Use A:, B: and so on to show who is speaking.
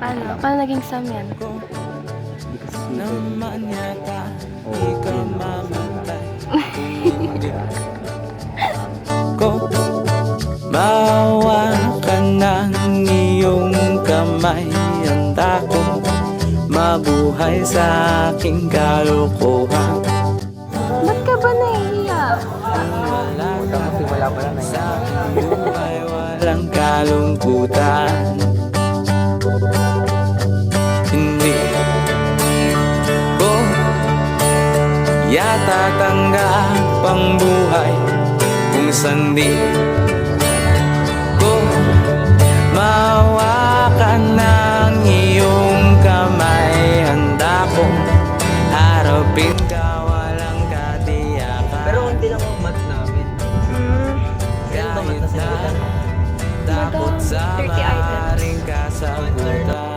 A: Paano? Paano naging Sam yan?
B: Hindi kasi kita. Oo, yun.
C: Ko maawa ka ng iyong kamay. Handa kong mabuhay sa aking kalokohan.
A: Ba't ka ba naiiyak?
B: Kasi wala pa lang
C: Sa aking buhay walang kalungkutan. Hindi ko yata tanggap ang buhay kung saan di ko mahawakan ng iyong kamay. Handa kong harapin ka walang katiyakan.
B: Pero unti lang ang mat namin.
C: Kahit na takot sa
A: 30 items.
C: maaaring kasagutan.